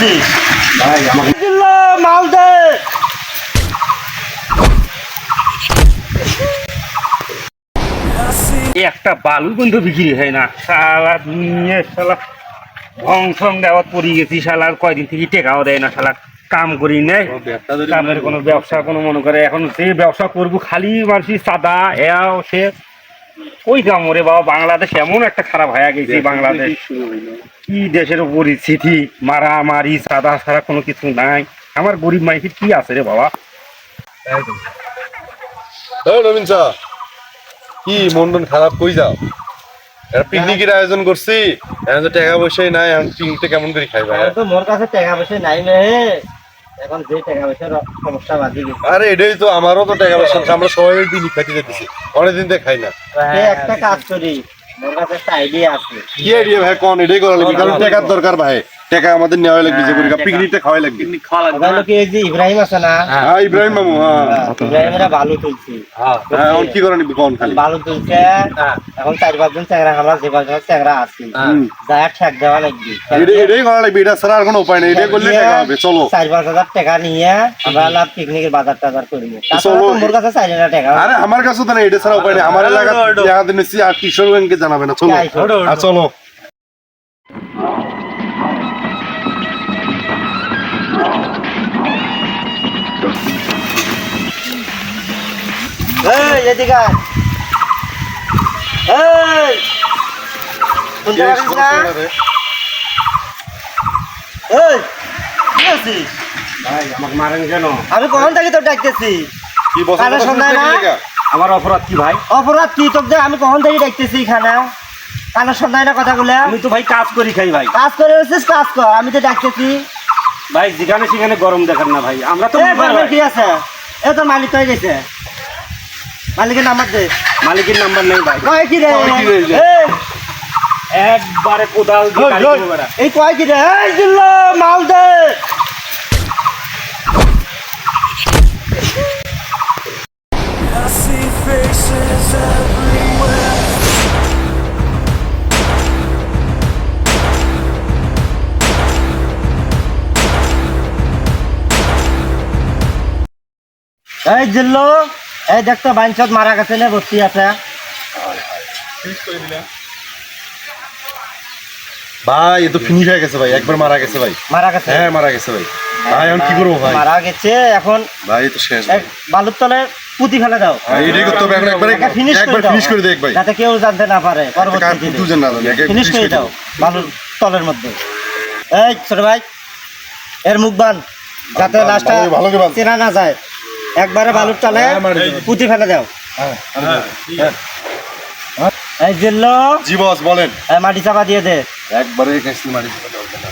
আছিস ভাই আমাকে মাল দে। একটা বালু বন্ধু বিক্রি হয় না, শালা নিয়ে শালা ধ্বংসং দেওয়াত পড়ে গেছি। শালার কয়দিন থেকে টেকাও দেয় না, শালা কাম করি নেই, কামের কোনো ব্যবসা কোনো মনে করে। এখন যে ব্যবসা করবো খালি মারছি সাদা হেয়াও সে ওই কাম রে বাবা। বাংলাদেশ এমন একটা খারাপ হয়ে গেছে, বাংলাদেশ কি দেশের পরিস্থিতি, মারামারি সাদা ছাড়া কোনো কিছু নাই। আমার গরিব মাইসির কি আছে রে বাবা। নবীন চা কি মন টন খারাপ, কই যাও? একটা পিকনিকের আয়োজন করছি, এখন তো টাকা পয়সাই নাই, এখন পিকনিকটা কেমন করে খাই ভাই? তো মোর কাছে টাকা পয়সা নাই রে, এখন যে টাকা পয়সার সমস্যা বাজি গেছে। আরে এটাই তো, আমারও তো টাকা পয়সা, আমরা সবাই পিকনিক খাইতে যেতেছি, অনেকদিন থেকে খাই না। একটা কাজ করি, মোর কাছে একটা আইডিয়া আছে। কি আইডিয়া ভাই কোন? এটাই করা লাগবে, কারণ টাকার দরকার ভাই। টাকা আমাদের নেওয়া লাগবে, যে করি পিকনিকটা খাওয়াই লাগবে। ওখানে কি এই যে ইব্রাহিম আছে না, হ্যাঁ ইব্রাহিম মামু, হ্যাঁ ইব্রাহিমরা ভালো তুলছি। হ্যাঁ, এখন কি করা নিবি কোন? খালি ভালো তুলছে, এখন 4-5 জন চ্যাংরা, আমরা যে 5 চ্যাংরা আছি যা ঠেক দেওয়া লাগবে। এটাই করা লাগবে, এটা ছাড়া আর কোনো উপায় নেই। এটাই করলে টাকা হবে। চলো 4-5 হাজার টাকা নিয়ে আমরা পিকনিকের বাজার টাজার করবো। চলো। মোর কাছে 4,000 টাকা। আরে আমার কাছে তো নেই, এটা ছাড়া উপায় নেই। আমার এলাকা দেখা দিচ্ছি, আর কিশোরগঞ্জকে জানাবে না। চলো আর চলো। এই এদিকে আয়। এই শুনতে পাচ্ছিস না? এই কি আছিস? ভাই আমাকে মারেন কেন? আমি কখন থেকে তোর ডাকতেছি, কি বসে কানে শোনায় না? আমার অপরাধ কি ভাই? অপরাধ কি তোর? আমি কখন থেকে ডাকতেছি খানা, কানে শোনায় না কথাগুলো? আমি তো ভাই কাজ করি খাই ভাই। কাজ করে এসেছিস, কাজ কর, আমি তো ডাকতেছি। ভাই যেখানে সেখানে গরম দেখেন না ভাই, আমরা তো এই বলবে কি আছে? এ তোর মালিক হয়ে গেছে, মালিকের নাম্বার দে। মালিকের নাম্বার নেই ভাই। কয় কি রে? কয় কি রে? এই, একবারে কোদাল দিয়ে ওই, গাড়ি ওই, দেবো বেটা। এই কয় কি রে? এই দিল্লো মাল দে। এই জিল্লো, এই দেখতো বাইনচত মারা গেছে না, বসতি আছে। ভাই এ তো ফিনিশ হয়ে গেছে ভাই, একবার মারা গেছে ভাই। মারা গেছে? হ্যাঁ মারা গেছে ভাই। ভাই এখন কি করবো ভাই? মারা গেছে, এখন ভাই তো শেষ এক বালুর তলে পুঁতি ফেলে দাও। ভাই। এটাই করতে হবে, এখন একবার ফিনিশ করে দেখ ভাই, যাতে কেউ জানতে না পারে পরবর্তীতে। দুজন না জানে, ফিনিশ করে দাও বালুর তলের মধ্যে। এই ছোট ভাই, এর মুখ বান, যাতে লাশটা ভালো করে বাঁধ। চেনা না যায়। একবারে বালুর তলে পুঁতি ফেলে দাও। এই জিল্লো, জি বস বলেন। মাটি চাপা দিয়ে দে। একবারে খেসি মারি দিতে হবে না।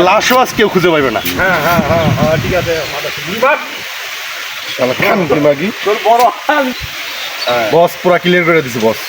লাশও আজ কেউ খুঁজে পাইবে না। ঠিক আছে বস পুরা ক্লিয়ার করে দিছি বস।